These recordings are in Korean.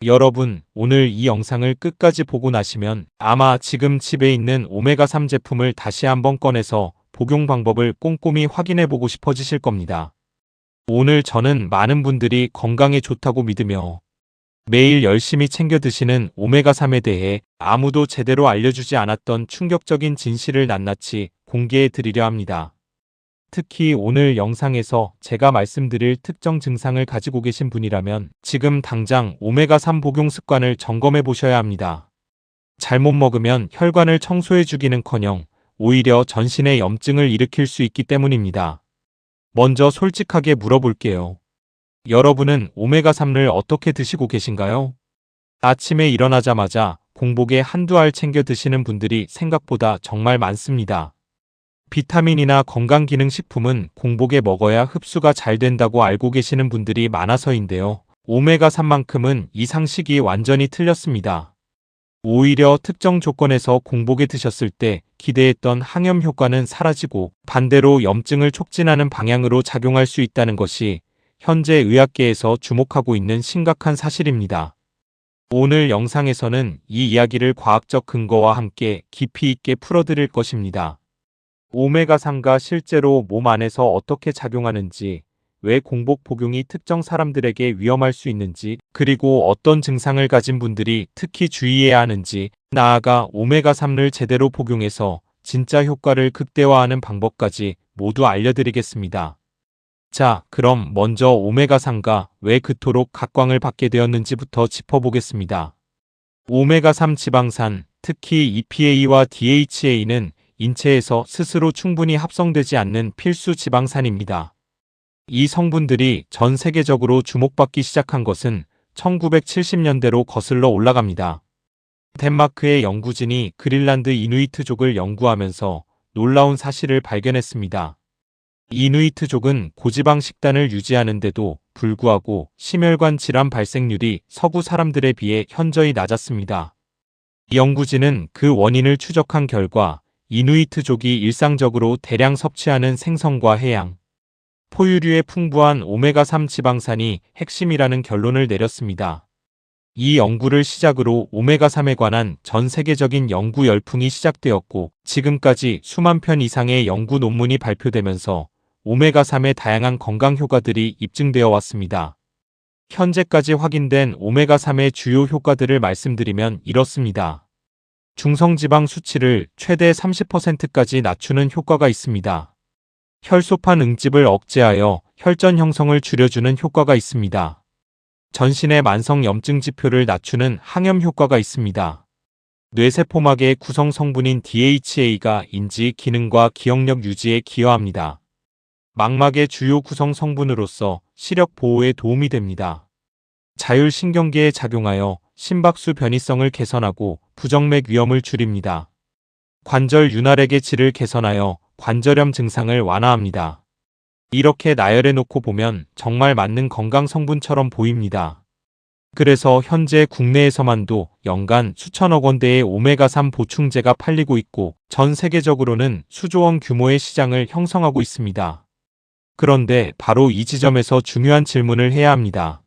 여러분, 오늘 이 영상을 끝까지 보고 나시면 아마 지금 집에 있는 오메가3 제품을 다시 한번 꺼내서 복용 방법을 꼼꼼히 확인해 보고 싶어지실 겁니다. 오늘 저는 많은 분들이 건강에 좋다고 믿으며 매일 열심히 챙겨 드시는 오메가3에 대해 아무도 제대로 알려주지 않았던 충격적인 진실을 낱낱이 공개해 드리려 합니다. 특히 오늘 영상에서 제가 말씀드릴 특정 증상을 가지고 계신 분이라면 지금 당장 오메가3 복용 습관을 점검해 보셔야 합니다. 잘못 먹으면 혈관을 청소해 주기는커녕 오히려 전신에 염증을 일으킬 수 있기 때문입니다. 먼저 솔직하게 물어볼게요. 여러분은 오메가3를 어떻게 드시고 계신가요? 아침에 일어나자마자 공복에 한두 알 챙겨 드시는 분들이 생각보다 정말 많습니다. 비타민이나 건강기능식품은 공복에 먹어야 흡수가 잘 된다고 알고 계시는 분들이 많아서인데요. 오메가3만큼은 이 상식이 완전히 틀렸습니다. 오히려 특정 조건에서 공복에 드셨을 때 기대했던 항염 효과는 사라지고 반대로 염증을 촉진하는 방향으로 작용할 수 있다는 것이 현재 의학계에서 주목하고 있는 심각한 사실입니다. 오늘 영상에서는 이 이야기를 과학적 근거와 함께 깊이 있게 풀어드릴 것입니다. 오메가3가 실제로 몸 안에서 어떻게 작용하는지, 왜 공복 복용이 특정 사람들에게 위험할 수 있는지, 그리고 어떤 증상을 가진 분들이 특히 주의해야 하는지, 나아가 오메가3를 제대로 복용해서 진짜 효과를 극대화하는 방법까지 모두 알려드리겠습니다. 자, 그럼 먼저 오메가3가 왜 그토록 각광을 받게 되었는지부터 짚어보겠습니다. 오메가3 지방산, 특히 EPA와 DHA는 인체에서 스스로 충분히 합성되지 않는 필수 지방산입니다. 이 성분들이 전 세계적으로 주목받기 시작한 것은 1970년대로 거슬러 올라갑니다. 덴마크의 연구진이 그린란드 이누이트족을 연구하면서 놀라운 사실을 발견했습니다. 이누이트족은 고지방 식단을 유지하는데도 불구하고 심혈관 질환 발생률이 서구 사람들에 비해 현저히 낮았습니다. 연구진은 그 원인을 추적한 결과 이누이트족이 일상적으로 대량 섭취하는 생선과 해양, 포유류의 풍부한 오메가3 지방산이 핵심이라는 결론을 내렸습니다. 이 연구를 시작으로 오메가3에 관한 전 세계적인 연구 열풍이 시작되었고 지금까지 수만 편 이상의 연구 논문이 발표되면서 오메가3의 다양한 건강 효과들이 입증되어 왔습니다. 현재까지 확인된 오메가3의 주요 효과들을 말씀드리면 이렇습니다. 중성지방 수치를 최대 30%까지 낮추는 효과가 있습니다. 혈소판 응집을 억제하여 혈전 형성을 줄여주는 효과가 있습니다. 전신의 만성 염증 지표를 낮추는 항염 효과가 있습니다. 뇌세포막의 구성 성분인 DHA가 인지 기능과 기억력 유지에 기여합니다. 망막의 주요 구성 성분으로서 시력 보호에 도움이 됩니다. 자율신경계에 작용하여 심박수 변이성을 개선하고 부정맥 위험을 줄입니다. 관절 윤활액의 질을 개선하여 관절염 증상을 완화합니다. 이렇게 나열해 놓고 보면 정말 맞는 건강 성분처럼 보입니다. 그래서 현재 국내에서만도 연간 수천억 원대의 오메가3 보충제가 팔리고 있고 전 세계적으로는 수조원 규모의 시장을 형성하고 있습니다. 그런데 바로 이 지점에서 중요한 질문을 해야 합니다.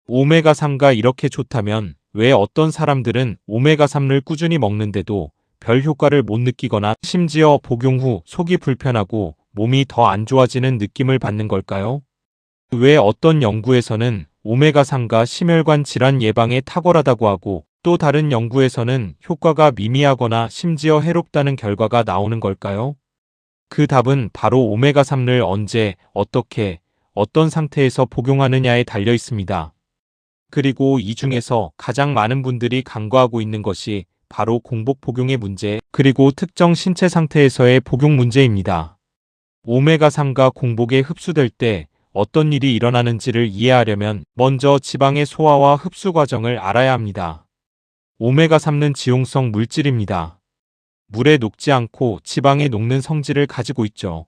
오메가3가 이렇게 좋다면 왜 어떤 사람들은 오메가3를 꾸준히 먹는데도 별 효과를 못 느끼거나 심지어 복용 후 속이 불편하고 몸이 더 안 좋아지는 느낌을 받는 걸까요? 왜 어떤 연구에서는 오메가3가 심혈관 질환 예방에 탁월하다고 하고 또 다른 연구에서는 효과가 미미하거나 심지어 해롭다는 결과가 나오는 걸까요? 그 답은 바로 오메가3를 언제, 어떻게, 어떤 상태에서 복용하느냐에 달려 있습니다. 그리고 이 중에서 가장 많은 분들이 간과하고 있는 것이 바로 공복 복용의 문제, 그리고 특정 신체 상태에서의 복용 문제입니다. 오메가3가 공복에 흡수될 때 어떤 일이 일어나는지를 이해하려면 먼저 지방의 소화와 흡수 과정을 알아야 합니다. 오메가3는 지용성 물질입니다. 물에 녹지 않고 지방에 녹는 성질을 가지고 있죠.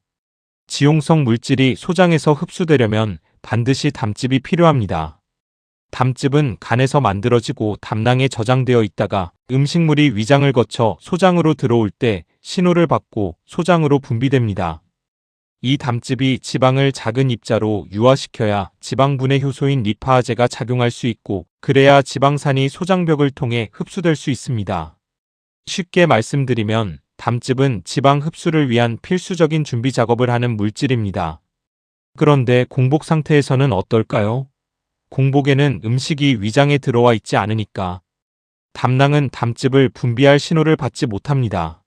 지용성 물질이 소장에서 흡수되려면 반드시 담즙이 필요합니다. 담즙은 간에서 만들어지고 담낭에 저장되어 있다가 음식물이 위장을 거쳐 소장으로 들어올 때 신호를 받고 소장으로 분비됩니다. 이 담즙이 지방을 작은 입자로 유화시켜야 지방분해 효소인 리파아제가 작용할 수 있고, 그래야 지방산이 소장벽을 통해 흡수될 수 있습니다. 쉽게 말씀드리면 담즙은 지방 흡수를 위한 필수적인 준비 작업을 하는 물질입니다. 그런데 공복 상태에서는 어떨까요? 공복에는 음식이 위장에 들어와 있지 않으니까 담낭은 담즙을 분비할 신호를 받지 못합니다.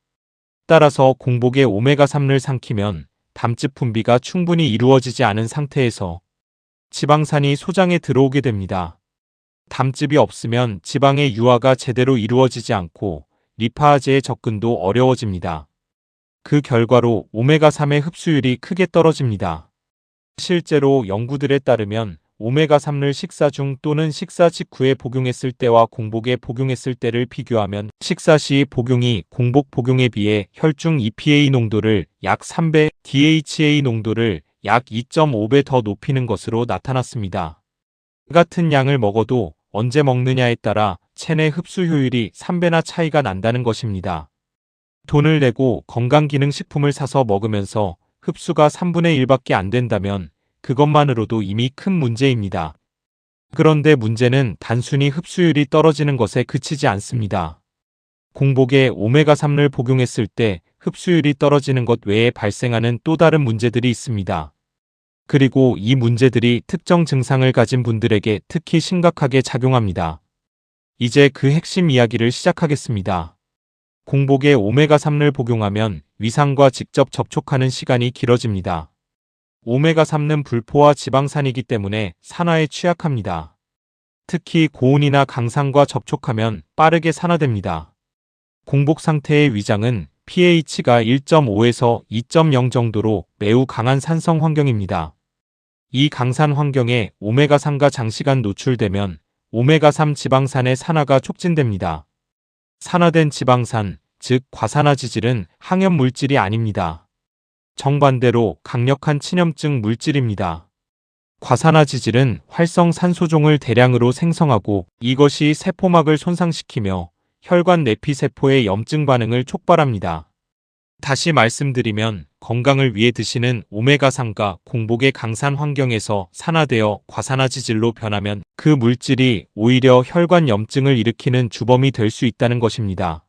따라서 공복에 오메가3를 삼키면 담즙 분비가 충분히 이루어지지 않은 상태에서 지방산이 소장에 들어오게 됩니다. 담즙이 없으면 지방의 유화가 제대로 이루어지지 않고 리파아제의 접근도 어려워집니다. 그 결과로 오메가3의 흡수율이 크게 떨어집니다. 실제로 연구들에 따르면 오메가3를 식사 중 또는 식사 직후에 복용했을 때와 공복에 복용했을 때를 비교하면 식사 시 복용이 공복 복용에 비해 혈중 EPA 농도를 약 3배, DHA 농도를 약 2.5배 더 높이는 것으로 나타났습니다. 같은 양을 먹어도 언제 먹느냐에 따라 체내 흡수 효율이 3배나 차이가 난다는 것입니다. 돈을 내고 건강기능식품을 사서 먹으면서 흡수가 3분의 1밖에 안 된다면 그것만으로도 이미 큰 문제입니다. 그런데 문제는 단순히 흡수율이 떨어지는 것에 그치지 않습니다. 공복에 오메가3를 복용했을 때 흡수율이 떨어지는 것 외에 발생하는 또 다른 문제들이 있습니다. 그리고 이 문제들이 특정 증상을 가진 분들에게 특히 심각하게 작용합니다. 이제 그 핵심 이야기를 시작하겠습니다. 공복에 오메가3를 복용하면 위산과 직접 접촉하는 시간이 길어집니다. 오메가3는 불포화 지방산이기 때문에 산화에 취약합니다. 특히 고온이나 강산과 접촉하면 빠르게 산화됩니다. 공복 상태의 위장은 pH가 1.5에서 2.0 정도로 매우 강한 산성 환경입니다. 이 강산 환경에 오메가3가 장시간 노출되면 오메가3 지방산의 산화가 촉진됩니다. 산화된 지방산, 즉 과산화지질은 항염물질이 아닙니다. 정반대로 강력한 친염증 물질입니다. 과산화지질은 활성산소종을 대량으로 생성하고 이것이 세포막을 손상시키며 혈관 내피세포의 염증 반응을 촉발합니다. 다시 말씀드리면 건강을 위해 드시는 오메가3가 공복의 강산 환경에서 산화되어 과산화지질로 변하면 그 물질이 오히려 혈관 염증을 일으키는 주범이 될 수 있다는 것입니다.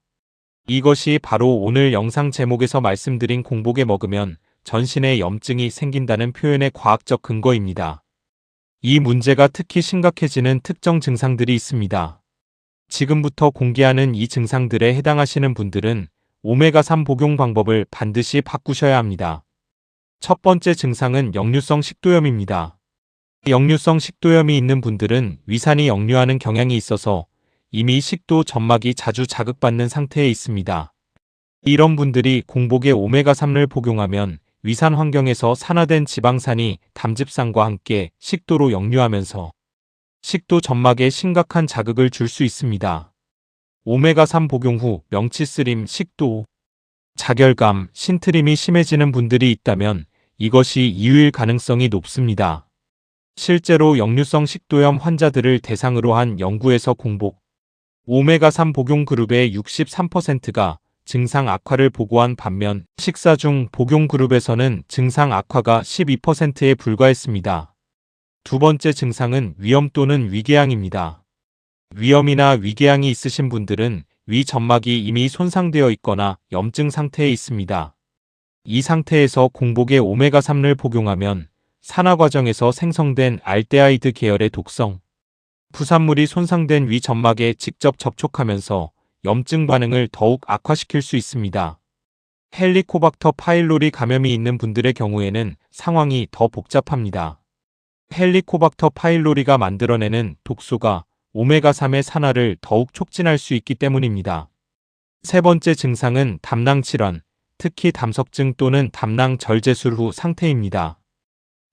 이것이 바로 오늘 영상 제목에서 말씀드린 공복에 먹으면 전신에 염증이 생긴다는 표현의 과학적 근거입니다. 이 문제가 특히 심각해지는 특정 증상들이 있습니다. 지금부터 공개하는 이 증상들에 해당하시는 분들은 오메가3 복용 방법을 반드시 바꾸셔야 합니다. 첫 번째 증상은 역류성 식도염입니다. 역류성 식도염이 있는 분들은 위산이 역류하는 경향이 있어서 이미 식도 점막이 자주 자극받는 상태에 있습니다. 이런 분들이 공복에 오메가3를 복용하면 위산 환경에서 산화된 지방산이 담즙산과 함께 식도로 역류하면서 식도 점막에 심각한 자극을 줄 수 있습니다. 오메가3 복용 후 명치쓰림, 식도, 자결감, 신트림이 심해지는 분들이 있다면 이것이 이유일 가능성이 높습니다. 실제로 역류성 식도염 환자들을 대상으로 한 연구에서 공복 오메가3 복용 그룹의 63%가 증상 악화를 보고한 반면 식사 중 복용 그룹에서는 증상 악화가 12%에 불과했습니다. 두 번째 증상은 위염 또는 위궤양입니다. 위염이나 위궤양이 있으신 분들은 위 점막이 이미 손상되어 있거나 염증 상태에 있습니다. 이 상태에서 공복에 오메가3를 복용하면 산화 과정에서 생성된 알데하이드 계열의 독성 부산물이 손상된 위 점막에 직접 접촉하면서 염증 반응을 더욱 악화시킬 수 있습니다. 헬리코박터 파일로리 감염이 있는 분들의 경우에는 상황이 더 복잡합니다. 헬리코박터 파일로리가 만들어내는 독소가 오메가3의 산화를 더욱 촉진할 수 있기 때문입니다. 세 번째 증상은 담낭 질환, 특히 담석증 또는 담낭 절제술 후 상태입니다.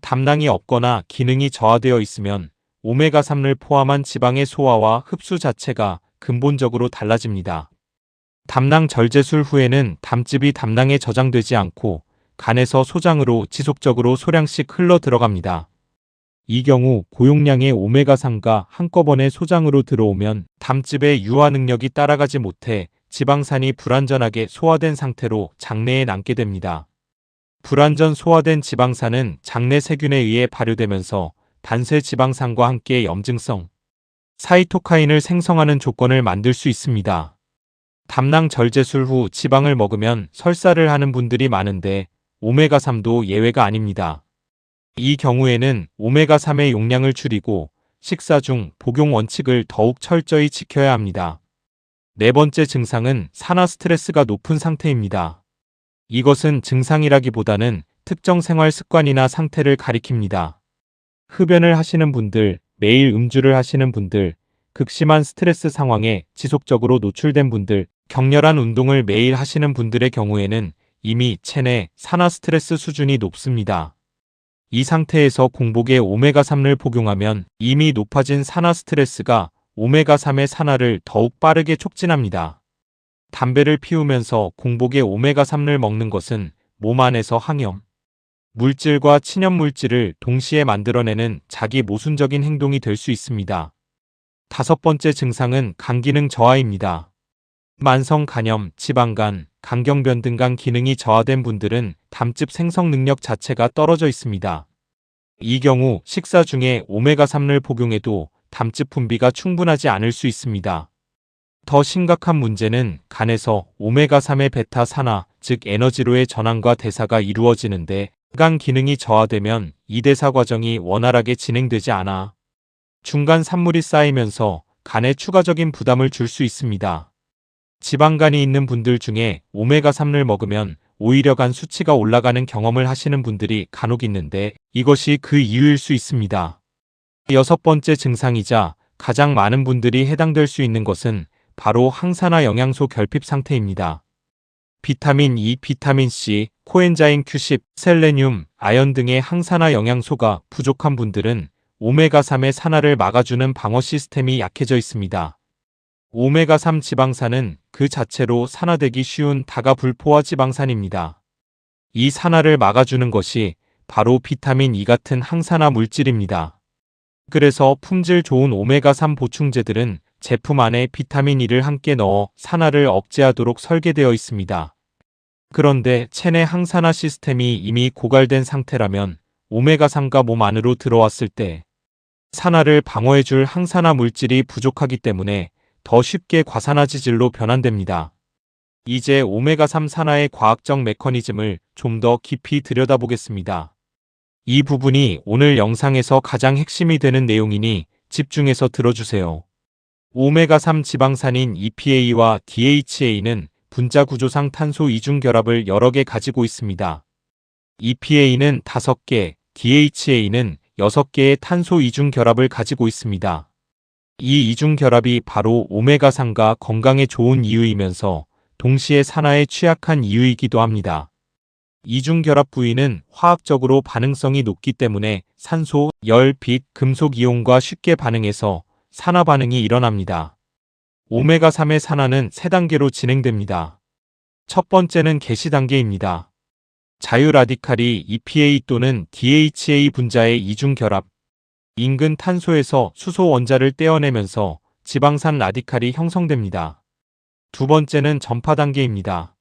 담낭이 없거나 기능이 저하되어 있으면 오메가3를 포함한 지방의 소화와 흡수 자체가 근본적으로 달라집니다. 담낭 절제술 후에는 담즙이 담낭에 저장되지 않고 간에서 소장으로 지속적으로 소량씩 흘러 들어갑니다. 이 경우 고용량의 오메가3가 한꺼번에 소장으로 들어오면 담즙의 유화 능력이 따라가지 못해 지방산이 불완전하게 소화된 상태로 장내에 남게 됩니다. 불완전 소화된 지방산은 장내 세균에 의해 발효되면서 단세 지방산과 함께 염증성 사이토카인을 생성하는 조건을 만들 수 있습니다. 담낭 절제술 후 지방을 먹으면 설사를 하는 분들이 많은데 오메가3도 예외가 아닙니다. 이 경우에는 오메가3의 용량을 줄이고 식사 중 복용 원칙을 더욱 철저히 지켜야 합니다. 네 번째 증상은 산화 스트레스가 높은 상태입니다. 이것은 증상이라기보다는 특정 생활 습관이나 상태를 가리킵니다. 흡연을 하시는 분들, 매일 음주를 하시는 분들, 극심한 스트레스 상황에 지속적으로 노출된 분들, 격렬한 운동을 매일 하시는 분들의 경우에는 이미 체내 산화 스트레스 수준이 높습니다. 이 상태에서 공복에 오메가3를 복용하면 이미 높아진 산화 스트레스가 오메가3의 산화를 더욱 빠르게 촉진합니다. 담배를 피우면서 공복에 오메가3를 먹는 것은 몸 안에서 항염 물질과 친염 물질을 동시에 만들어내는 자기 모순적인 행동이 될 수 있습니다. 다섯 번째 증상은 간 기능 저하입니다. 만성 간염, 지방간, 간경변 등 간 기능이 저하된 분들은 담즙 생성 능력 자체가 떨어져 있습니다. 이 경우 식사 중에 오메가3를 복용해도 담즙 분비가 충분하지 않을 수 있습니다. 더 심각한 문제는 간에서 오메가3의 베타 산화, 즉 에너지로의 전환과 대사가 이루어지는데 간 기능이 저하되면 이 대사 과정이 원활하게 진행되지 않아 중간 산물이 쌓이면서 간에 추가적인 부담을 줄 수 있습니다. 지방간이 있는 분들 중에 오메가3를 먹으면 오히려 간 수치가 올라가는 경험을 하시는 분들이 간혹 있는데 이것이 그 이유일 수 있습니다. 여섯 번째 증상이자 가장 많은 분들이 해당될 수 있는 것은 바로 항산화 영양소 결핍 상태입니다. 비타민 E, 비타민 C, 코엔자임 Q10, 셀레늄, 아연 등의 항산화 영양소가 부족한 분들은 오메가3의 산화를 막아주는 방어 시스템이 약해져 있습니다. 오메가3 지방산은 그 자체로 산화되기 쉬운 다가불포화 지방산입니다. 이 산화를 막아주는 것이 바로 비타민 E 같은 항산화 물질입니다. 그래서 품질 좋은 오메가3 보충제들은 제품 안에 비타민 E를 함께 넣어 산화를 억제하도록 설계되어 있습니다. 그런데 체내 항산화 시스템이 이미 고갈된 상태라면 오메가3가 몸 안으로 들어왔을 때 산화를 방어해줄 항산화 물질이 부족하기 때문에 더 쉽게 과산화 지질로 변환됩니다. 이제 오메가3 산화의 과학적 메커니즘을 좀 더 깊이 들여다보겠습니다. 이 부분이 오늘 영상에서 가장 핵심이 되는 내용이니 집중해서 들어주세요. 오메가3 지방산인 EPA와 DHA는 분자 구조상 탄소 이중 결합을 여러 개 가지고 있습니다. EPA는 5개, DHA는 6개의 탄소 이중 결합을 가지고 있습니다. 이 이중 결합이 바로 오메가3가 건강에 좋은 이유이면서 동시에 산화에 취약한 이유이기도 합니다. 이중 결합 부위는 화학적으로 반응성이 높기 때문에 산소, 열, 빛, 금속 이온과 쉽게 반응해서 산화 반응이 일어납니다. 오메가3의 산화는 3단계로 진행됩니다. 첫 번째는 개시 단계입니다. 자유 라디칼이 EPA 또는 DHA 분자의 이중 결합, 인근 탄소에서 수소 원자를 떼어내면서 지방산 라디칼이 형성됩니다. 두 번째는 전파 단계입니다.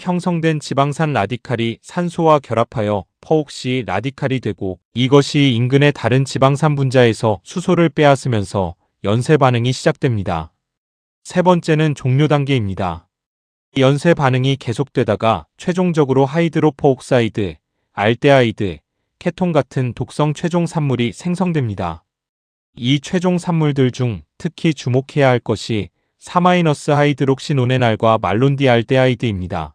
형성된 지방산 라디칼이 산소와 결합하여 퍼옥시 라디칼이 되고 이것이 인근의 다른 지방산 분자에서 수소를 빼앗으면서 연쇄 반응이 시작됩니다. 세 번째는 종료 단계입니다. 연쇄 반응이 계속되다가 최종적으로 하이드로퍼옥사이드, 알데하이드, 케톤 같은 독성 최종 산물이 생성됩니다. 이 최종 산물들 중 특히 주목해야 할 것이 4-하이드록시노네날과 말론디알데하이드입니다.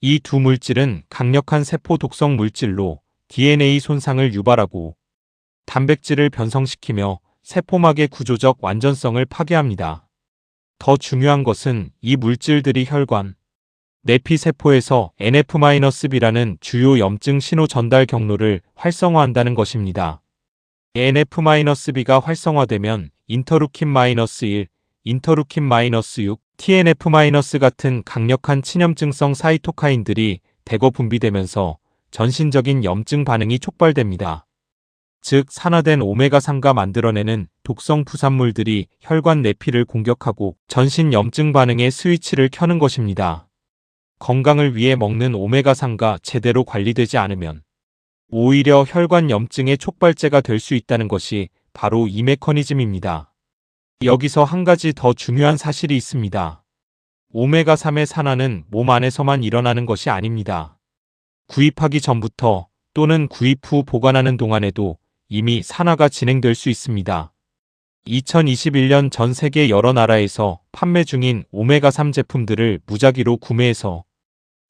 이 두 물질은 강력한 세포 독성 물질로 DNA 손상을 유발하고 단백질을 변성시키며 세포막의 구조적 완전성을 파괴합니다. 더 중요한 것은 이 물질들이 혈관, 내피세포에서 NF-B라는 주요 염증 신호 전달 경로를 활성화한다는 것입니다. NF-B가 활성화되면 인터루킨-1, 인터루킨-6, TNF- 같은 강력한 친염증성 사이토카인들이 대거 분비되면서 전신적인 염증 반응이 촉발됩니다. 즉 산화된 오메가3가 만들어내는 독성 부산물들이 혈관 내피를 공격하고 전신 염증 반응의 스위치를 켜는 것입니다. 건강을 위해 먹는 오메가3가 제대로 관리되지 않으면 오히려 혈관 염증의 촉발제가 될 수 있다는 것이 바로 이 메커니즘입니다. 여기서 한 가지 더 중요한 사실이 있습니다. 오메가3의 산화는 몸 안에서만 일어나는 것이 아닙니다. 구입하기 전부터 또는 구입 후 보관하는 동안에도 이미 산화가 진행될 수 있습니다. 2021년 전 세계 여러 나라에서 판매 중인 오메가3 제품들을 무작위로 구매해서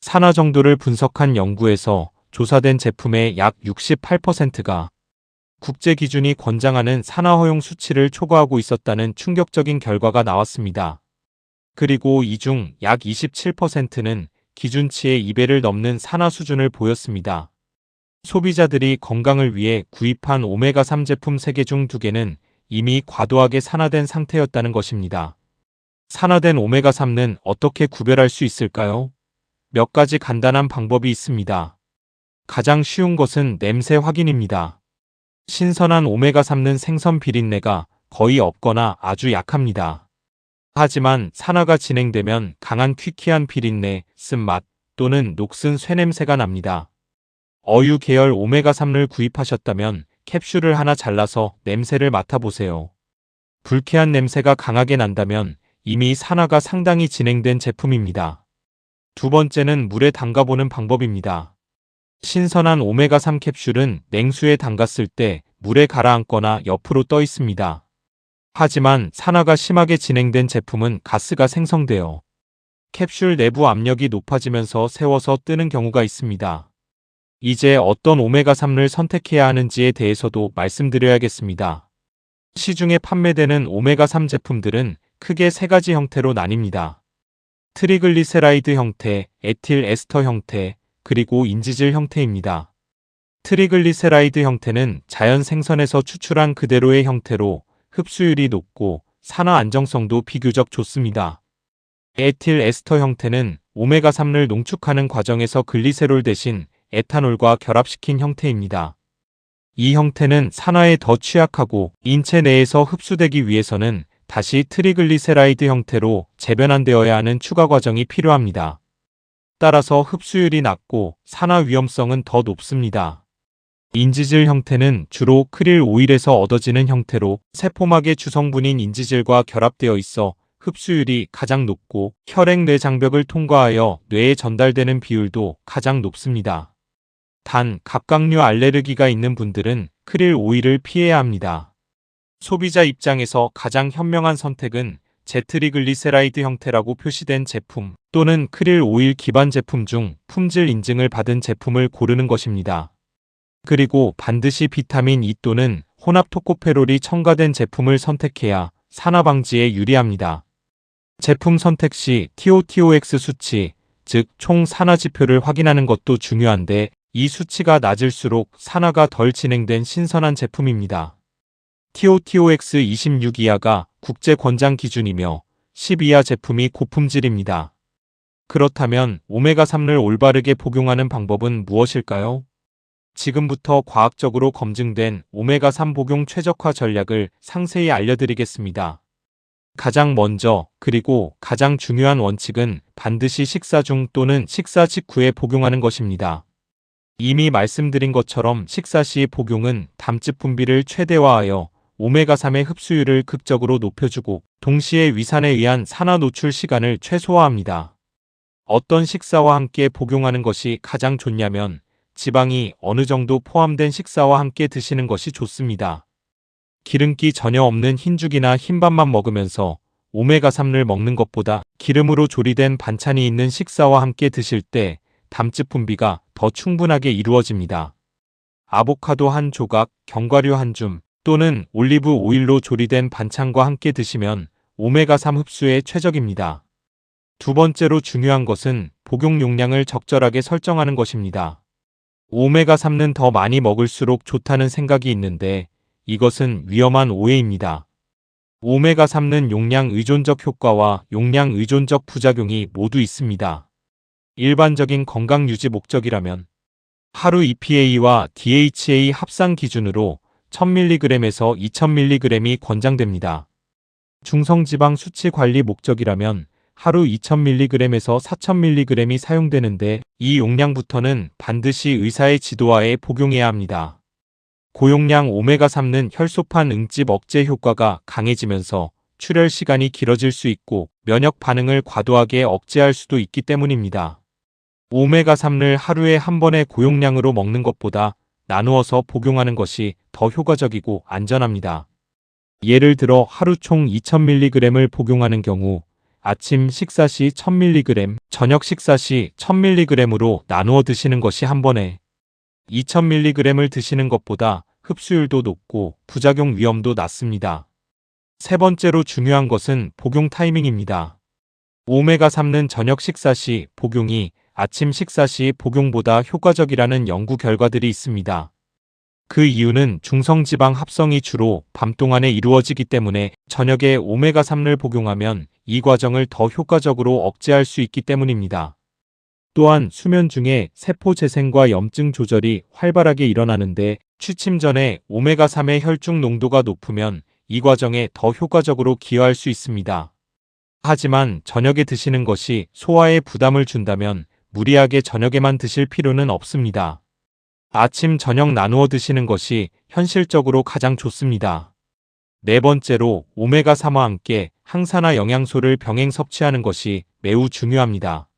산화 정도를 분석한 연구에서 조사된 제품의 약 68%가 국제 기준이 권장하는 산화 허용 수치를 초과하고 있었다는 충격적인 결과가 나왔습니다. 그리고 이 중 약 27%는 기준치의 2배를 넘는 산화 수준을 보였습니다. 소비자들이 건강을 위해 구입한 오메가3 제품 3개 중 2개는 이미 과도하게 산화된 상태였다는 것입니다. 산화된 오메가3는 어떻게 구별할 수 있을까요? 몇 가지 간단한 방법이 있습니다. 가장 쉬운 것은 냄새 확인입니다. 신선한 오메가3는 생선 비린내가 거의 없거나 아주 약합니다. 하지만 산화가 진행되면 강한 퀴퀴한 비린내, 쓴맛 또는 녹슨 쇠냄새가 납니다. 어유 계열 오메가3를 구입하셨다면 캡슐을 하나 잘라서 냄새를 맡아보세요. 불쾌한 냄새가 강하게 난다면 이미 산화가 상당히 진행된 제품입니다. 두 번째는 물에 담가보는 방법입니다. 신선한 오메가3 캡슐은 냉수에 담갔을 때 물에 가라앉거나 옆으로 떠 있습니다. 하지만 산화가 심하게 진행된 제품은 가스가 생성되어 캡슐 내부 압력이 높아지면서 새워서 뜨는 경우가 있습니다. 이제 어떤 오메가3를 선택해야 하는지에 대해서도 말씀드려야겠습니다. 시중에 판매되는 오메가3 제품들은 크게 3가지 형태로 나뉩니다. 트리글리세라이드 형태, 에틸 에스터 형태, 그리고 인지질 형태입니다. 트리글리세라이드 형태는 자연 생선에서 추출한 그대로의 형태로 흡수율이 높고 산화 안정성도 비교적 좋습니다. 에틸 에스터 형태는 오메가3를 농축하는 과정에서 글리세롤 대신 에탄올과 결합시킨 형태입니다. 이 형태는 산화에 더 취약하고 인체 내에서 흡수되기 위해서는 다시 트리글리세라이드 형태로 재변환되어야 하는 추가 과정이 필요합니다. 따라서 흡수율이 낮고 산화 위험성은 더 높습니다. 인지질 형태는 주로 크릴 오일에서 얻어지는 형태로 세포막의 주성분인 인지질과 결합되어 있어 흡수율이 가장 높고 혈액-뇌 장벽을 통과하여 뇌에 전달되는 비율도 가장 높습니다. 단, 갑각류 알레르기가 있는 분들은 크릴 오일을 피해야 합니다. 소비자 입장에서 가장 현명한 선택은 제트리글리세라이드 형태라고 표시된 제품 또는 크릴 오일 기반 제품 중 품질 인증을 받은 제품을 고르는 것입니다. 그리고 반드시 비타민 E 또는 혼합 토코페롤이 첨가된 제품을 선택해야 산화 방지에 유리합니다. 제품 선택 시 TOTOX 수치, 즉 총 산화 지표를 확인하는 것도 중요한데 이 수치가 낮을수록 산화가 덜 진행된 신선한 제품입니다. TOTOX 26 이하가 국제 권장 기준이며 10 이하 제품이 고품질입니다. 그렇다면 오메가3를 올바르게 복용하는 방법은 무엇일까요? 지금부터 과학적으로 검증된 오메가3 복용 최적화 전략을 상세히 알려드리겠습니다. 가장 먼저 그리고 가장 중요한 원칙은 반드시 식사 중 또는 식사 직후에 복용하는 것입니다. 이미 말씀드린 것처럼 식사 시 복용은 담즙 분비를 최대화하여 오메가3의 흡수율을 극적으로 높여주고 동시에 위산에 의한 산화 노출 시간을 최소화합니다. 어떤 식사와 함께 복용하는 것이 가장 좋냐면 지방이 어느 정도 포함된 식사와 함께 드시는 것이 좋습니다. 기름기 전혀 없는 흰죽이나 흰밥만 먹으면서 오메가3를 먹는 것보다 기름으로 조리된 반찬이 있는 식사와 함께 드실 때 담즙 분비가 더 충분하게 이루어집니다. 아보카도 한 조각, 견과류 한 줌 또는 올리브 오일로 조리된 반찬과 함께 드시면 오메가3 흡수에 최적입니다. 두 번째로 중요한 것은 복용 용량을 적절하게 설정하는 것입니다. 오메가3는 더 많이 먹을수록 좋다는 생각이 있는데 이것은 위험한 오해입니다. 오메가3는 용량 의존적 효과와 용량 의존적 부작용이 모두 있습니다. 일반적인 건강 유지 목적이라면 하루 EPA와 DHA 합산 기준으로 1000mg에서 2000mg이 권장됩니다. 중성지방 수치 관리 목적이라면 하루 2000mg에서 4000mg이 사용되는데 이 용량부터는 반드시 의사의 지도하에 복용해야 합니다. 고용량 오메가3는 혈소판 응집 억제 효과가 강해지면서 출혈 시간이 길어질 수 있고 면역 반응을 과도하게 억제할 수도 있기 때문입니다. 오메가3를 하루에 한 번의 고용량으로 먹는 것보다 나누어서 복용하는 것이 더 효과적이고 안전합니다. 예를 들어 하루 총 2000mg을 복용하는 경우 아침 식사 시 1000mg, 저녁 식사 시 1000mg으로 나누어 드시는 것이 한 번에 2000mg을 드시는 것보다 흡수율도 높고 부작용 위험도 낮습니다. 세 번째로 중요한 것은 복용 타이밍입니다. 오메가3는 저녁 식사 시 복용이 아침 식사 시 복용보다 효과적이라는 연구 결과들이 있습니다. 그 이유는 중성지방 합성이 주로 밤 동안에 이루어지기 때문에 저녁에 오메가3를 복용하면 이 과정을 더 효과적으로 억제할 수 있기 때문입니다. 또한 수면 중에 세포 재생과 염증 조절이 활발하게 일어나는데 취침 전에 오메가3의 혈중 농도가 높으면 이 과정에 더 효과적으로 기여할 수 있습니다. 하지만 저녁에 드시는 것이 소화에 부담을 준다면 무리하게 저녁에만 드실 필요는 없습니다. 아침, 저녁 나누어 드시는 것이 현실적으로 가장 좋습니다. 네 번째로 오메가3와 함께 항산화 영양소를 병행 섭취하는 것이 매우 중요합니다.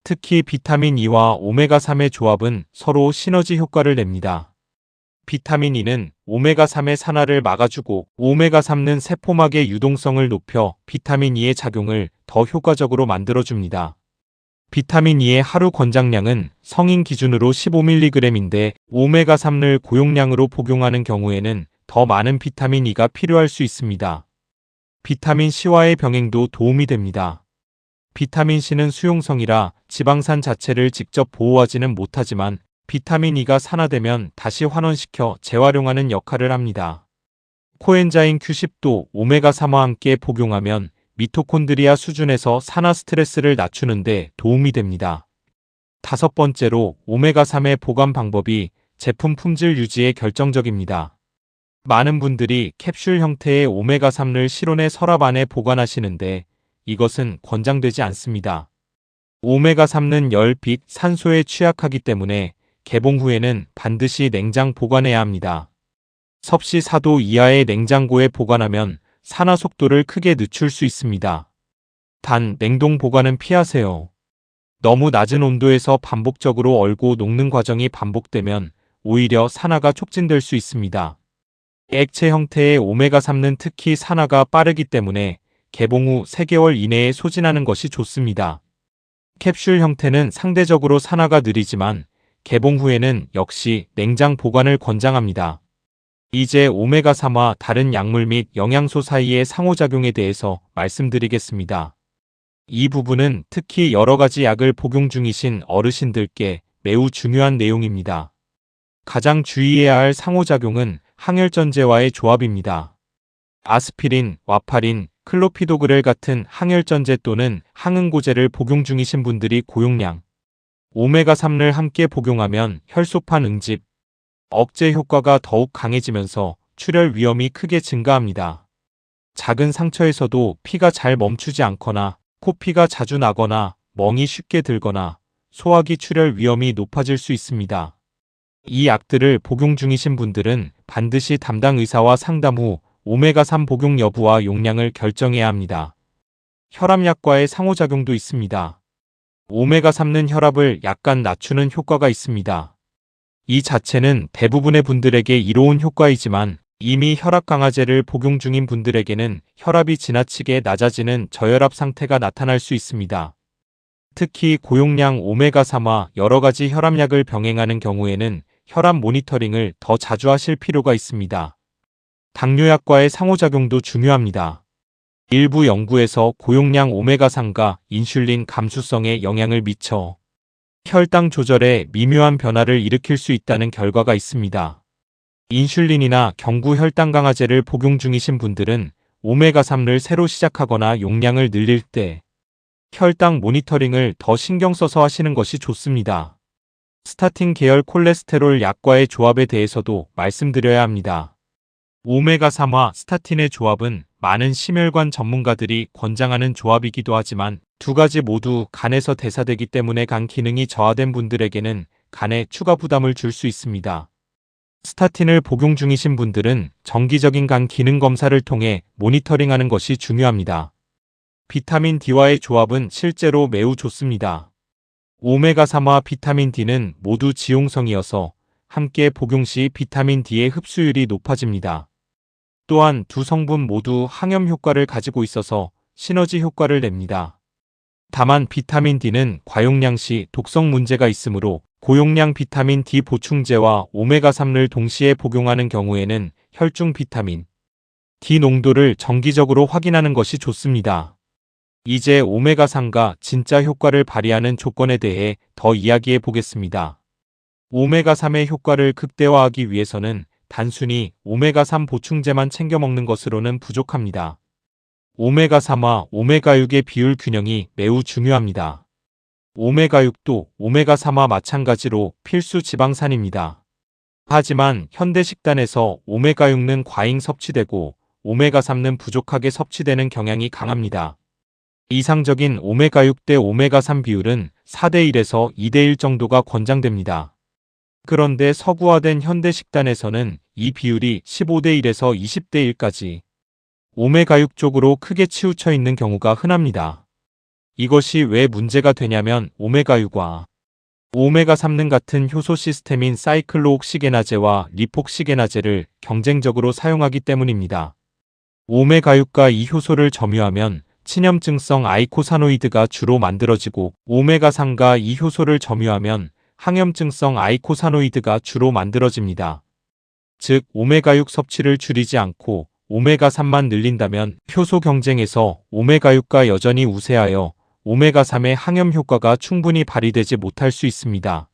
특히 비타민 E와 오메가3의 조합은 서로 시너지 효과를 냅니다. 비타민 E는 오메가3의 산화를 막아주고 오메가3는 세포막의 유동성을 높여 비타민 E의 작용을 더 효과적으로 만들어줍니다. 비타민 E의 하루 권장량은 성인 기준으로 15mg인데 오메가3를 고용량으로 복용하는 경우에는 더 많은 비타민 E가 필요할 수 있습니다. 비타민 C와의 병행도 도움이 됩니다. 비타민 C는 수용성이라 지방산 자체를 직접 보호하지는 못하지만 비타민 E가 산화되면 다시 환원시켜 재활용하는 역할을 합니다. 코엔자임 Q10도 오메가3와 함께 복용하면 미토콘드리아 수준에서 산화 스트레스를 낮추는 데 도움이 됩니다. 다섯 번째로 오메가3의 보관 방법이 제품 품질 유지에 결정적입니다. 많은 분들이 캡슐 형태의 오메가3를 실온의 서랍 안에 보관하시는데 이것은 권장되지 않습니다. 오메가3는 열, 빛, 산소에 취약하기 때문에 개봉 후에는 반드시 냉장 보관해야 합니다. 섭씨 4도 이하의 냉장고에 보관하면 산화 속도를 크게 늦출 수 있습니다. 단, 냉동 보관은 피하세요. 너무 낮은 온도에서 반복적으로 얼고 녹는 과정이 반복되면 오히려 산화가 촉진될 수 있습니다. 액체 형태의 오메가3는 특히 산화가 빠르기 때문에 개봉 후 3개월 이내에 소진하는 것이 좋습니다. 캡슐 형태는 상대적으로 산화가 느리지만 개봉 후에는 역시 냉장 보관을 권장합니다. 이제 오메가3와 다른 약물 및 영양소 사이의 상호작용에 대해서 말씀드리겠습니다. 이 부분은 특히 여러 가지 약을 복용 중이신 어르신들께 매우 중요한 내용입니다. 가장 주의해야 할 상호작용은 항혈전제와의 조합입니다. 아스피린, 와파린, 클로피도그렐 같은 항혈전제 또는 항응고제를 복용 중이신 분들이 고용량 오메가3를 함께 복용하면 혈소판 응집, 억제 효과가 더욱 강해지면서 출혈 위험이 크게 증가합니다. 작은 상처에서도 피가 잘 멈추지 않거나 코피가 자주 나거나 멍이 쉽게 들거나 소화기 출혈 위험이 높아질 수 있습니다. 이 약들을 복용 중이신 분들은 반드시 담당 의사와 상담 후 오메가3 복용 여부와 용량을 결정해야 합니다. 혈압약과의 상호작용도 있습니다. 오메가3는 혈압을 약간 낮추는 효과가 있습니다. 이 자체는 대부분의 분들에게 이로운 효과이지만 이미 혈압 강화제를 복용 중인 분들에게는 혈압이 지나치게 낮아지는 저혈압 상태가 나타날 수 있습니다. 특히 고용량 오메가3와 여러 가지 혈압약을 병행하는 경우에는 혈압 모니터링을 더 자주 하실 필요가 있습니다. 당뇨약과의 상호작용도 중요합니다. 일부 연구에서 고용량 오메가3가 인슐린 감수성에 영향을 미쳐 혈당 조절에 미묘한 변화를 일으킬 수 있다는 결과가 있습니다. 인슐린이나 경구 혈당 강화제를 복용 중이신 분들은 오메가3를 새로 시작하거나 용량을 늘릴 때 혈당 모니터링을 더 신경 써서 하시는 것이 좋습니다. 스타틴 계열 콜레스테롤 약과의 조합에 대해서도 말씀드려야 합니다. 오메가3와 스타틴의 조합은 많은 심혈관 전문가들이 권장하는 조합이기도 하지만 두 가지 모두 간에서 대사되기 때문에 간 기능이 저하된 분들에게는 간에 추가 부담을 줄 수 있습니다. 스타틴을 복용 중이신 분들은 정기적인 간 기능 검사를 통해 모니터링하는 것이 중요합니다. 비타민 D와의 조합은 실제로 매우 좋습니다. 오메가3와 비타민 D는 모두 지용성이어서 함께 복용 시 비타민 D의 흡수율이 높아집니다. 또한 두 성분 모두 항염 효과를 가지고 있어서 시너지 효과를 냅니다. 다만 비타민 D는 과용량 시 독성 문제가 있으므로 고용량 비타민 D 보충제와 오메가3를 동시에 복용하는 경우에는 혈중 비타민 D 농도를 정기적으로 확인하는 것이 좋습니다. 이제 오메가3가 진짜 효과를 발휘하는 조건에 대해 더 이야기해 보겠습니다. 오메가3의 효과를 극대화하기 위해서는 단순히 오메가3 보충제만 챙겨 먹는 것으로는 부족합니다. 오메가3와 오메가6의 비율 균형이 매우 중요합니다. 오메가6도 오메가3와 마찬가지로 필수 지방산입니다. 하지만 현대 식단에서 오메가6는 과잉 섭취되고 오메가3는 부족하게 섭취되는 경향이 강합니다. 이상적인 오메가6 대 오메가3 비율은 4대1에서 2대1 정도가 권장됩니다. 그런데 서구화된 현대 식단에서는 이 비율이 15대1에서 20대1까지 오메가6 쪽으로 크게 치우쳐 있는 경우가 흔합니다. 이것이 왜 문제가 되냐면 오메가6과 오메가3는 같은 효소 시스템인 사이클로옥시게나제와 리폭시게나제를 경쟁적으로 사용하기 때문입니다. 오메가6과 이 효소를 점유하면 친염증성 아이코사노이드가 주로 만들어지고 오메가3과 이 효소를 점유하면 항염증성 아이코사노이드가 주로 만들어집니다. 즉 오메가6 섭취를 줄이지 않고 오메가3만 늘린다면 효소 경쟁에서 오메가6가 여전히 우세하여 오메가3의 항염 효과가 충분히 발휘되지 못할 수 있습니다.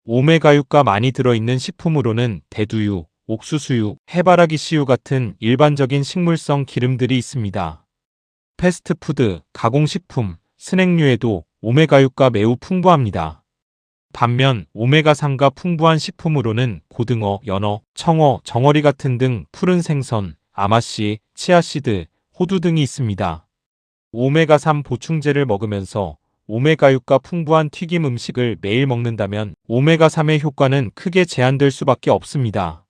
오메가6가 많이 들어있는 식품으로는 대두유, 옥수수유, 해바라기 씨유 같은 일반적인 식물성 기름들이 있습니다. 패스트푸드, 가공식품, 스낵류에도 오메가6가 매우 풍부합니다. 반면 오메가3가 풍부한 식품으로는 고등어, 연어, 청어, 정어리 같은 등 푸른 생선, 아마씨, 치아씨드, 호두 등이 있습니다. 오메가3 보충제를 먹으면서 오메가6가 풍부한 튀김 음식을 매일 먹는다면 오메가3의 효과는 크게 제한될 수밖에 없습니다.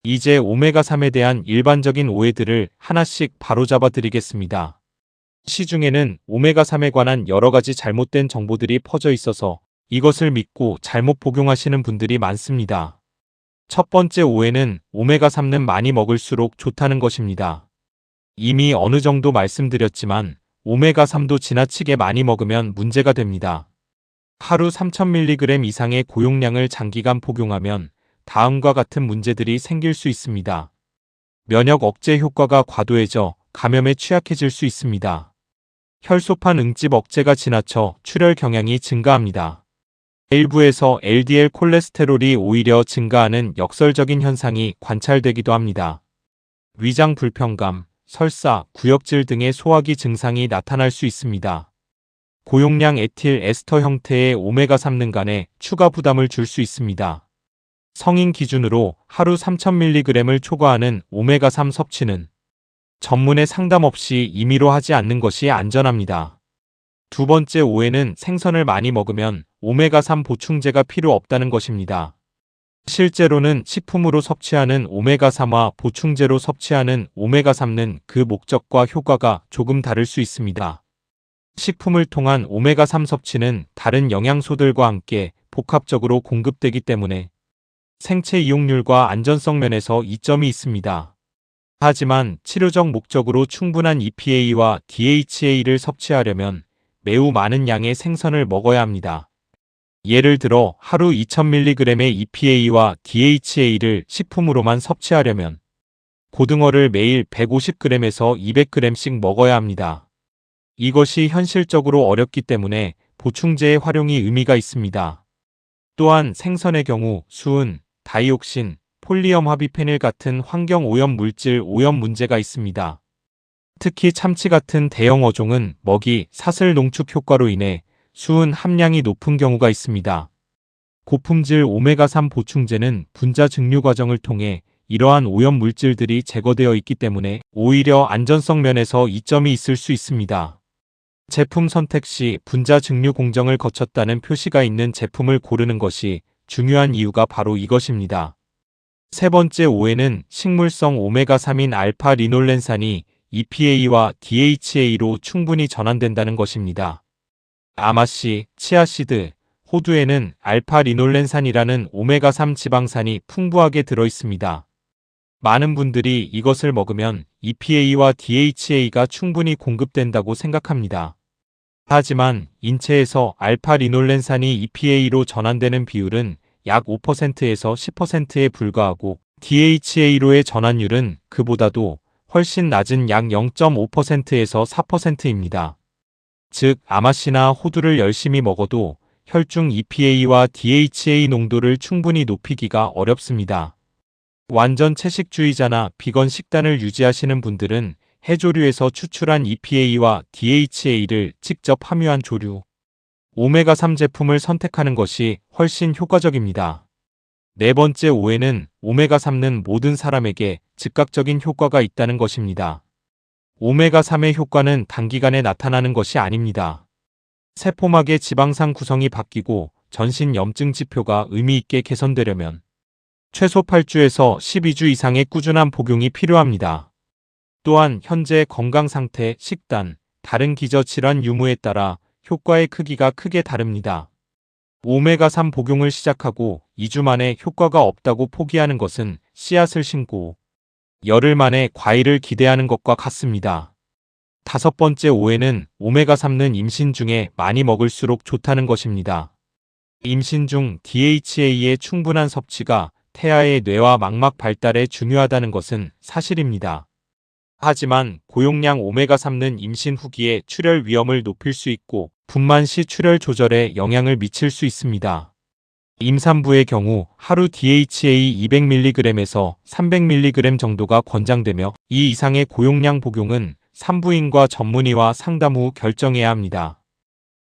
이제 오메가3에 대한 일반적인 오해들을 하나씩 바로잡아 드리겠습니다. 시중에는 오메가3에 관한 여러 가지 잘못된 정보들이 퍼져 있어서 이것을 믿고 잘못 복용하시는 분들이 많습니다. 첫 번째 오해는 오메가3는 많이 먹을수록 좋다는 것입니다. 이미 어느 정도 말씀드렸지만 오메가3도 지나치게 많이 먹으면 문제가 됩니다. 하루 3000mg 이상의 고용량을 장기간 복용하면 다음과 같은 문제들이 생길 수 있습니다. 면역 억제 효과가 과도해져 감염에 취약해질 수 있습니다. 혈소판 응집 억제가 지나쳐 출혈 경향이 증가합니다. 일부에서 LDL 콜레스테롤이 오히려 증가하는 역설적인 현상이 관찰되기도 합니다. 위장 불편감, 설사, 구역질 등의 소화기 증상이 나타날 수 있습니다. 고용량 에틸 에스터 형태의 오메가3는 간에 추가 부담을 줄 수 있습니다. 성인 기준으로 하루 3000mg을 초과하는 오메가3 섭취는 전문의 상담 없이 임의로 하지 않는 것이 안전합니다. 두 번째 오해는 생선을 많이 먹으면 오메가3 보충제가 필요 없다는 것입니다. 실제로는 식품으로 섭취하는 오메가3와 보충제로 섭취하는 오메가3는 그 목적과 효과가 조금 다를 수 있습니다. 식품을 통한 오메가3 섭취는 다른 영양소들과 함께 복합적으로 공급되기 때문에 생체 이용률과 안전성 면에서 이점이 있습니다. 하지만 치료적 목적으로 충분한 EPA와 DHA를 섭취하려면 매우 많은 양의 생선을 먹어야 합니다. 예를 들어 하루 2000mg의 EPA와 DHA를 식품으로만 섭취하려면 고등어를 매일 150g에서 200g씩 먹어야 합니다. 이것이 현실적으로 어렵기 때문에 보충제의 활용이 의미가 있습니다. 또한 생선의 경우 수은, 다이옥신, 폴리엄화비페닐 같은 환경 오염 물질 오염 문제가 있습니다. 특히 참치 같은 대형 어종은 먹이, 사슬 농축 효과로 인해 수은 함량이 높은 경우가 있습니다. 고품질 오메가3 보충제는 분자 증류 과정을 통해 이러한 오염 물질들이 제거되어 있기 때문에 오히려 안전성 면에서 이점이 있을 수 있습니다. 제품 선택 시 분자 증류 공정을 거쳤다는 표시가 있는 제품을 고르는 것이 중요한 이유가 바로 이것입니다. 세 번째 오해는 식물성 오메가3인 알파 리놀렌산이 EPA와 DHA로 충분히 전환된다는 것입니다. 아마씨, 치아씨드, 호두에는 알파 리놀렌산이라는 오메가3 지방산이 풍부하게 들어 있습니다. 많은 분들이 이것을 먹으면 EPA와 DHA가 충분히 공급된다고 생각합니다. 하지만 인체에서 알파 리놀렌산이 EPA로 전환되는 비율은 약 5%에서 10%에 불과하고 DHA로의 전환율은 그보다도 훨씬 낮은 약 0.5%에서 4%입니다. 즉, 아마씨나 호두를 열심히 먹어도 혈중 EPA와 DHA 농도를 충분히 높이기가 어렵습니다. 완전 채식주의자나 비건 식단을 유지하시는 분들은 해조류에서 추출한 EPA와 DHA를 직접 함유한 조류, 오메가3 제품을 선택하는 것이 훨씬 효과적입니다. 네 번째 오해는 오메가3는 모든 사람에게 즉각적인 효과가 있다는 것입니다. 오메가3의 효과는 단기간에 나타나는 것이 아닙니다. 세포막의 지방산 구성이 바뀌고 전신 염증 지표가 의미 있게 개선되려면 최소 8주에서 12주 이상의 꾸준한 복용이 필요합니다. 또한 현재 건강 상태, 식단, 다른 기저질환 유무에 따라 효과의 크기가 크게 다릅니다. 오메가3 복용을 시작하고 2주 만에 효과가 없다고 포기하는 것은 씨앗을 심고 열흘 만에 과일을 기대하는 것과 같습니다. 다섯 번째 오해는 오메가3는 임신 중에 많이 먹을수록 좋다는 것입니다. 임신 중 DHA의 충분한 섭취가 태아의 뇌와 망막 발달에 중요하다는 것은 사실입니다. 하지만 고용량 오메가3는 임신 후기에 출혈 위험을 높일 수 있고 분만 시 출혈 조절에 영향을 미칠 수 있습니다. 임산부의 경우 하루 DHA 200mg에서 300mg 정도가 권장되며 이 이상의 고용량 복용은 산부인과 전문의와 상담 후 결정해야 합니다.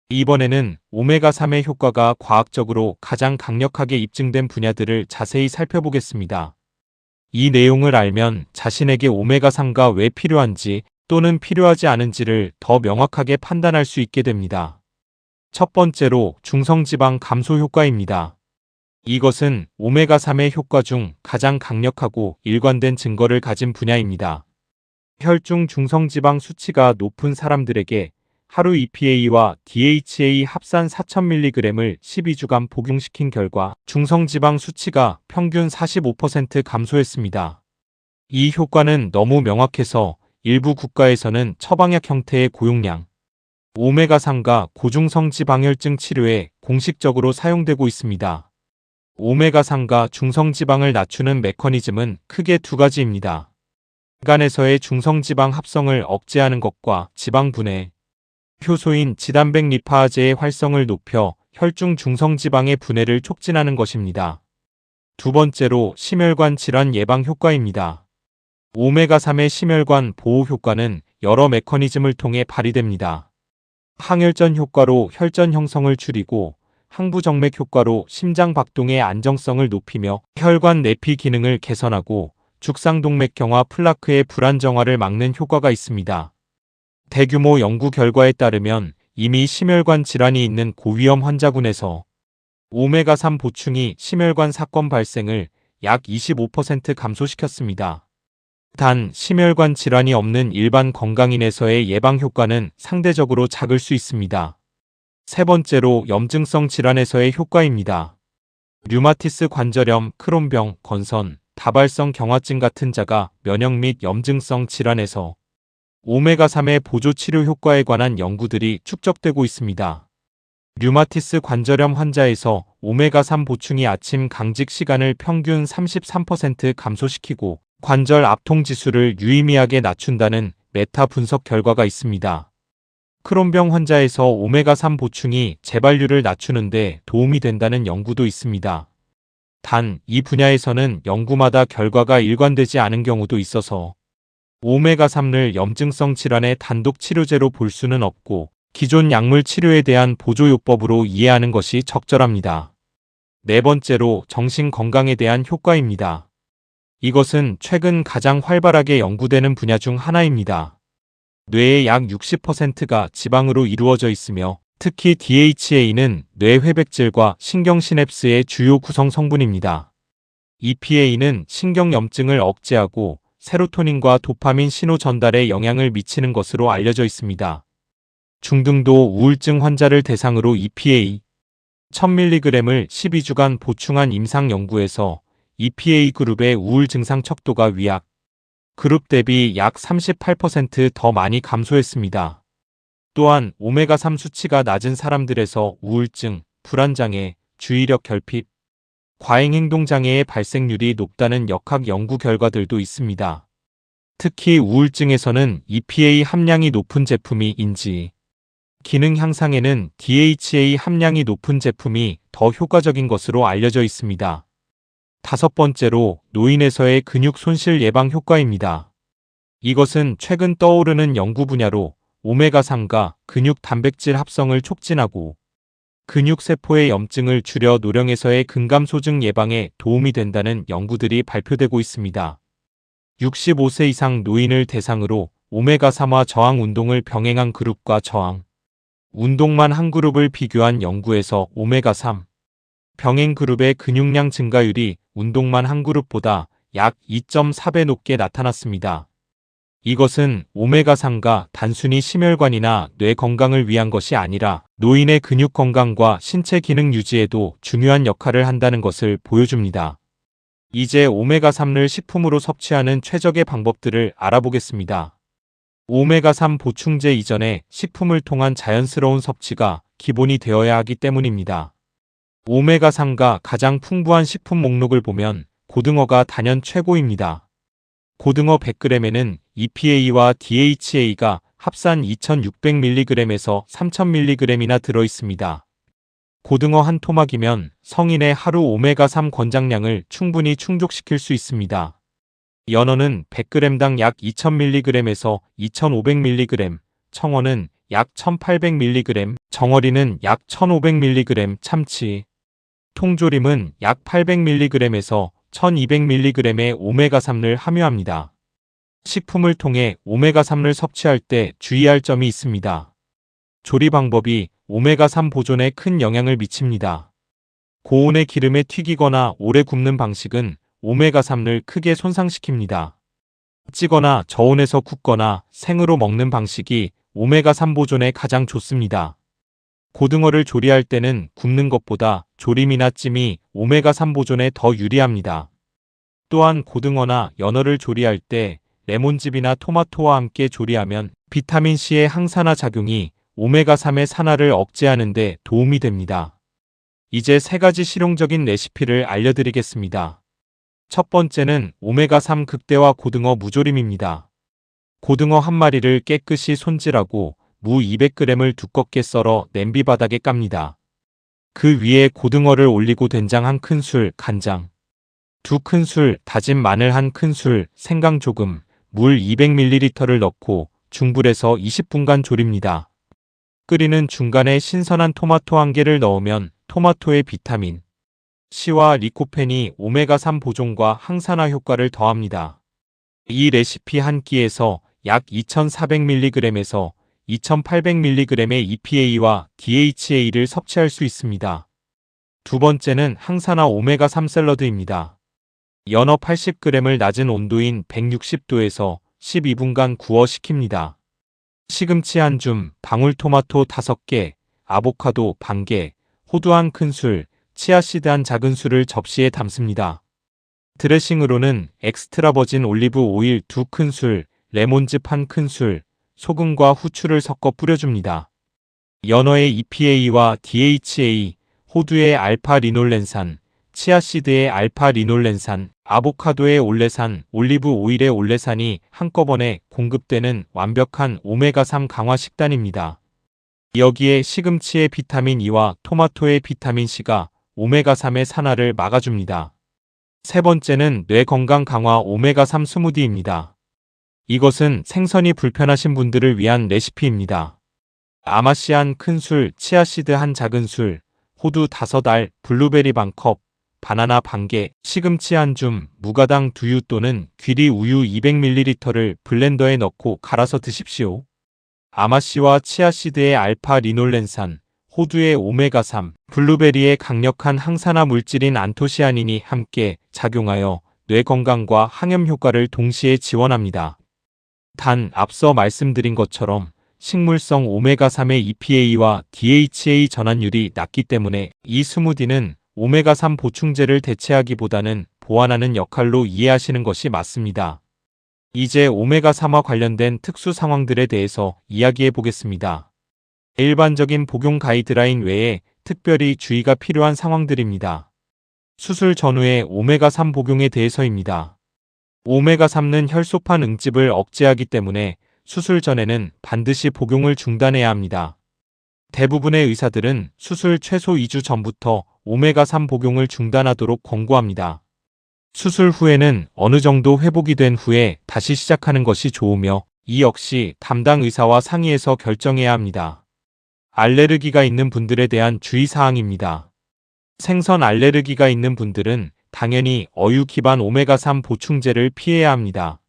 이번에는 오메가3의 효과가 과학적으로 가장 강력하게 입증된 분야들을 자세히 살펴보겠습니다. 이 내용을 알면 자신에게 오메가3가 왜 필요한지 또는 필요하지 않은지를 더 명확하게 판단할 수 있게 됩니다. 첫 번째로 중성지방 감소 효과입니다. 이것은 오메가3의 효과 중 가장 강력하고 일관된 증거를 가진 분야입니다. 혈중 중성지방 수치가 높은 사람들에게 하루 EPA와 DHA 합산 4000mg을 12주간 복용시킨 결과 중성지방 수치가 평균 45% 감소했습니다. 이 효과는 너무 명확해서 일부 국가에서는 처방약 형태의 고용량 오메가3가 고중성 지방혈증 치료에 공식적으로 사용되고 있습니다. 오메가3가 중성지방을 낮추는 메커니즘은 크게 두 가지입니다. 간에서의 중성지방 합성을 억제하는 것과 지방 분해, 효소인 지단백 리파아제의 활성을 높여 혈중 중성지방의 분해를 촉진하는 것입니다. 두 번째로 심혈관 질환 예방 효과입니다. 오메가3의 심혈관 보호 효과는 여러 메커니즘을 통해 발휘됩니다. 항혈전 효과로 혈전 형성을 줄이고 항부정맥 효과로 심장 박동의 안정성을 높이며 혈관 내피 기능을 개선하고 죽상동맥경화 플라크의 불안정화를 막는 효과가 있습니다. 대규모 연구 결과에 따르면 이미 심혈관 질환이 있는 고위험 환자군에서 오메가3 보충이 심혈관 사건 발생을 약 25% 감소시켰습니다. 단, 심혈관 질환이 없는 일반 건강인에서의 예방 효과는 상대적으로 작을 수 있습니다. 세 번째로 염증성 질환에서의 효과입니다. 류마티스 관절염, 크론병, 건선, 다발성 경화증 같은 자가 면역 및 염증성 질환에서 오메가3의 보조 치료 효과에 관한 연구들이 축적되고 있습니다. 류마티스 관절염 환자에서 오메가3 보충이 아침 강직 시간을 평균 33% 감소시키고 관절 압통 지수를 유의미하게 낮춘다는 메타 분석 결과가 있습니다. 크론병 환자에서 오메가3 보충이 재발률을 낮추는데 도움이 된다는 연구도 있습니다. 단, 이 분야에서는 연구마다 결과가 일관되지 않은 경우도 있어서 오메가3를 염증성 질환의 단독 치료제로 볼 수는 없고 기존 약물 치료에 대한 보조요법으로 이해하는 것이 적절합니다. 네 번째로 정신 건강에 대한 효과입니다. 이것은 최근 가장 활발하게 연구되는 분야 중 하나입니다. 뇌의 약 60%가 지방으로 이루어져 있으며 특히 DHA는 뇌 회백질과 신경 시냅스의 주요 구성 성분입니다. EPA는 신경염증을 억제하고 세로토닌과 도파민 신호 전달에 영향을 미치는 것으로 알려져 있습니다. 중등도 우울증 환자를 대상으로 EPA 1000mg을 12주간 보충한 임상 연구에서 EPA 그룹의 우울 증상 척도가 위약 그룹 대비 약 38% 더 많이 감소했습니다. 또한 오메가3 수치가 낮은 사람들에서 우울증, 불안장애, 주의력 결핍, 과잉행동장애의 발생률이 높다는 역학 연구 결과들도 있습니다. 특히 우울증에서는 EPA 함량이 높은 제품이 인지, 기능 향상에는 DHA 함량이 높은 제품이 더 효과적인 것으로 알려져 있습니다. 다섯 번째로 노인에서의 근육 손실 예방 효과입니다. 이것은 최근 떠오르는 연구 분야로 오메가3가 근육 단백질 합성을 촉진하고 근육세포의 염증을 줄여 노령에서의 근감소증 예방에 도움이 된다는 연구들이 발표되고 있습니다. 65세 이상 노인을 대상으로 오메가3화 저항 운동을 병행한 그룹과 저항 운동만 한 그룹을 비교한 연구에서 오메가3 병행 그룹의 근육량 증가율이 운동만 한 그룹보다 약 2.4배 높게 나타났습니다. 이것은 오메가3가 단순히 심혈관이나 뇌 건강을 위한 것이 아니라 노인의 근육 건강과 신체 기능 유지에도 중요한 역할을 한다는 것을 보여줍니다. 이제 오메가3를 식품으로 섭취하는 최적의 방법들을 알아보겠습니다. 오메가3 보충제 이전에 식품을 통한 자연스러운 섭취가 기본이 되어야 하기 때문입니다. 오메가3가 가장 풍부한 식품 목록을 보면 고등어가 단연 최고입니다. 고등어 100g에는 EPA와 DHA가 합산 2600mg에서 3000mg이나 들어있습니다. 고등어 한 토막이면 성인의 하루 오메가3 권장량을 충분히 충족시킬 수 있습니다. 연어는 100g당 약 2000mg에서 2500mg, 청어는 약 1800mg, 정어리는 약 1500mg, 참치, 통조림은 약 800mg에서 1200mg의 오메가3를 함유합니다. 식품을 통해 오메가3를 섭취할 때 주의할 점이 있습니다. 조리 방법이 오메가3 보존에 큰 영향을 미칩니다. 고온의 기름에 튀기거나 오래 굽는 방식은 오메가3를 크게 손상시킵니다. 찌거나 저온에서 굽거나 생으로 먹는 방식이 오메가3 보존에 가장 좋습니다. 고등어를 조리할 때는 굽는 것보다 조림이나 찜이 오메가3 보존에 더 유리합니다. 또한 고등어나 연어를 조리할 때 레몬즙이나 토마토와 함께 조리하면 비타민C의 항산화 작용이 오메가3의 산화를 억제하는 데 도움이 됩니다. 이제 세 가지 실용적인 레시피를 알려드리겠습니다. 첫 번째는 오메가3 극대화 고등어 무조림입니다. 고등어 한 마리를 깨끗이 손질하고 무 200g을 두껍게 썰어 냄비 바닥에 깝니다. 그 위에 고등어를 올리고 된장 1큰술, 간장 2큰술, 다진 마늘 1큰술, 생강 조금, 물 200ml를 넣고 중불에서 20분간 졸입니다. 끓이는 중간에 신선한 토마토 1개를 넣으면 토마토의 비타민 C와 리코펜이 오메가3 보존과 항산화 효과를 더합니다. 이 레시피 한 끼에서 약 2400mg에서 2800mg의 EPA와 DHA를 섭취할 수 있습니다. 두 번째는 항산화 오메가3 샐러드입니다. 연어 80g을 낮은 온도인 160도에서 12분간 구워 식힙니다. 시금치 한 줌, 방울토마토 5개, 아보카도 반 개, 호두 1큰술, 치아씨드 한 작은술을 접시에 담습니다. 드레싱으로는 엑스트라 버진 올리브 오일 2큰술, 레몬즙 1큰술, 소금과 후추를 섞어 뿌려줍니다. 연어의 EPA와 DHA, 호두의 알파-리놀렌산, 치아씨드의 알파-리놀렌산, 아보카도의 올레산, 올리브 오일의 올레산이 한꺼번에 공급되는 완벽한 오메가3 강화 식단입니다. 여기에 시금치의 비타민 E와 토마토의 비타민 C가 오메가3의 산화를 막아줍니다. 세 번째는 뇌 건강 강화 오메가3 스무디입니다. 이것은 생선이 불편하신 분들을 위한 레시피입니다. 아마씨 1큰술, 치아씨드 1작은술, 호두 5알, 블루베리 반컵, 바나나 반개, 시금치 1줌, 무가당 두유 또는 귀리 우유 200ml를 블렌더에 넣고 갈아서 드십시오. 아마씨와 치아씨드의 알파 리놀렌산, 호두의 오메가3, 블루베리의 강력한 항산화 물질인 안토시아닌이 함께 작용하여 뇌 건강과 항염 효과를 동시에 지원합니다. 단, 앞서 말씀드린 것처럼 식물성 오메가3의 EPA와 DHA 전환율이 낮기 때문에 이 스무디는 오메가3 보충제를 대체하기보다는 보완하는 역할로 이해하시는 것이 맞습니다. 이제 오메가3와 관련된 특수 상황들에 대해서 이야기해 보겠습니다. 일반적인 복용 가이드라인 외에 특별히 주의가 필요한 상황들입니다. 수술 전후의 오메가3 복용에 대해서입니다. 오메가3는 혈소판 응집을 억제하기 때문에 수술 전에는 반드시 복용을 중단해야 합니다. 대부분의 의사들은 수술 최소 2주 전부터 오메가3 복용을 중단하도록 권고합니다. 수술 후에는 어느 정도 회복이 된 후에 다시 시작하는 것이 좋으며 이 역시 담당 의사와 상의해서 결정해야 합니다. 알레르기가 있는 분들에 대한 주의사항입니다. 생선 알레르기가 있는 분들은 당연히 어유 기반 오메가3 보충제를 피해야 합니다.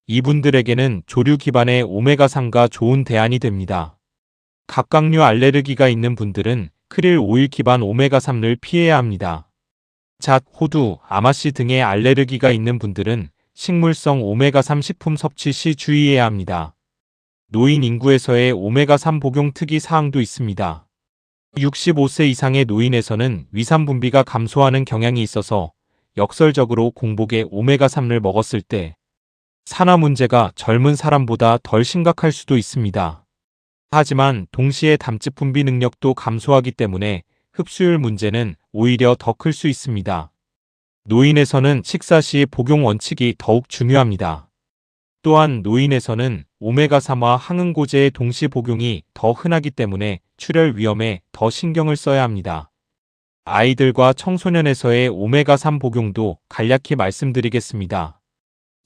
이분들에게는 조류 기반의 오메가3가 좋은 대안이 됩니다. 갑각류 알레르기가 있는 분들은 크릴 오일 기반 오메가3를 피해야 합니다. 잣, 호두, 아마씨 등의 알레르기가 있는 분들은 식물성 오메가3 식품 섭취 시 주의해야 합니다. 노인 인구에서의 오메가3 복용 특이 사항도 있습니다. 65세 이상의 노인에서는 위산 분비가 감소하는 경향이 있어서 역설적으로 공복에 오메가3를 먹었을 때 산화 문제가 젊은 사람보다 덜 심각할 수도 있습니다. 하지만 동시에 담즙 분비 능력도 감소하기 때문에 흡수율 문제는 오히려 더 클 수 있습니다. 노인에서는 식사 시 복용 원칙이 더욱 중요합니다. 또한 노인에서는 오메가3와 항응고제의 동시 복용이 더 흔하기 때문에 출혈 위험에 더 신경을 써야 합니다. 아이들과 청소년에서의 오메가3 복용도 간략히 말씀드리겠습니다.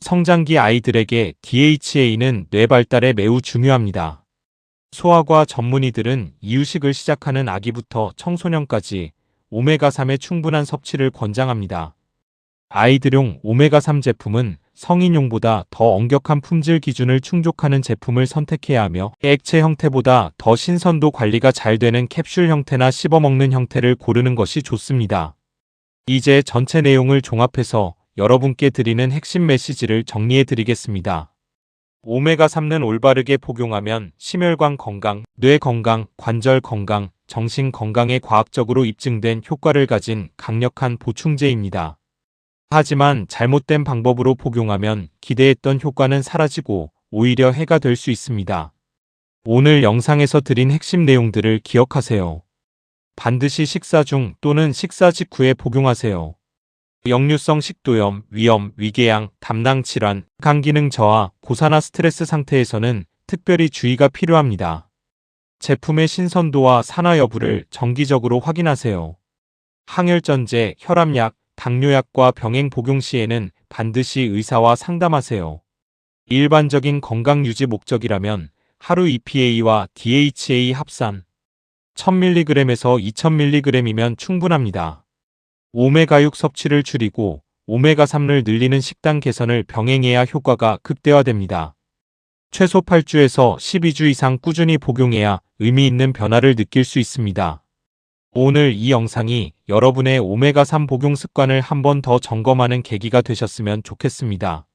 성장기 아이들에게 DHA는 뇌 발달에 매우 중요합니다. 소아과 전문의들은 이유식을 시작하는 아기부터 청소년까지 오메가3의 충분한 섭취를 권장합니다. 아이들용 오메가3 제품은 성인용보다 더 엄격한 품질 기준을 충족하는 제품을 선택해야 하며 액체 형태보다 더 신선도 관리가 잘 되는 캡슐 형태나 씹어먹는 형태를 고르는 것이 좋습니다. 이제 전체 내용을 종합해서 여러분께 드리는 핵심 메시지를 정리해 드리겠습니다. 오메가3는 올바르게 복용하면 심혈관 건강, 뇌 건강, 관절 건강, 정신 건강에 과학적으로 입증된 효과를 가진 강력한 보충제입니다. 하지만 잘못된 방법으로 복용하면 기대했던 효과는 사라지고 오히려 해가 될 수 있습니다. 오늘 영상에서 드린 핵심 내용들을 기억하세요. 반드시 식사 중 또는 식사 직후에 복용하세요. 역류성 식도염, 위염, 위궤양, 담낭 질환, 간 기능 저하, 고산화 스트레스 상태에서는 특별히 주의가 필요합니다. 제품의 신선도와 산화 여부를 정기적으로 확인하세요. 항혈전제, 혈압약, 당뇨약과 병행 복용 시에는 반드시 의사와 상담하세요. 일반적인 건강 유지 목적이라면 하루 EPA와 DHA 합산 1000mg에서 2000mg이면 충분합니다. 오메가6 섭취를 줄이고 오메가3를 늘리는 식단 개선을 병행해야 효과가 극대화됩니다. 최소 8주에서 12주 이상 꾸준히 복용해야 의미 있는 변화를 느낄 수 있습니다. 오늘 이 영상이 여러분의 오메가3 복용 습관을 한 번 더 점검하는 계기가 되셨으면 좋겠습니다.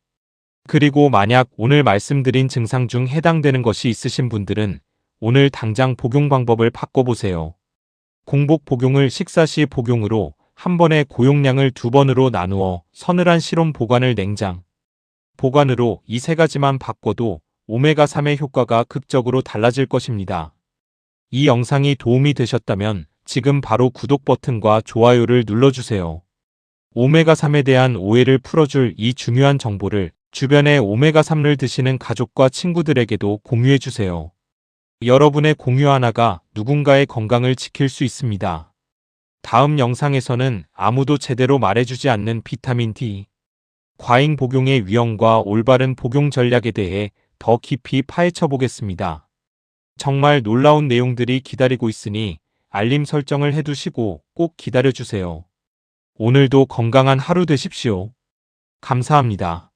그리고 만약 오늘 말씀드린 증상 중 해당되는 것이 있으신 분들은 오늘 당장 복용 방법을 바꿔보세요. 공복 복용을 식사 시 복용으로 한 번에 고용량을 2번으로 나누어 서늘한 실온 보관을 냉장 보관으로 이 세 가지만 바꿔도 오메가3의 효과가 극적으로 달라질 것입니다. 이 영상이 도움이 되셨다면 지금 바로 구독 버튼과 좋아요를 눌러주세요. 오메가3에 대한 오해를 풀어줄 이 중요한 정보를 주변에 오메가3를 드시는 가족과 친구들에게도 공유해주세요. 여러분의 공유 하나가 누군가의 건강을 지킬 수 있습니다. 다음 영상에서는 아무도 제대로 말해주지 않는 비타민 D, 과잉 복용의 위험과 올바른 복용 전략에 대해 더 깊이 파헤쳐 보겠습니다. 정말 놀라운 내용들이 기다리고 있으니 알림 설정을 해두시고 꼭 기다려주세요. 오늘도 건강한 하루 되십시오. 감사합니다.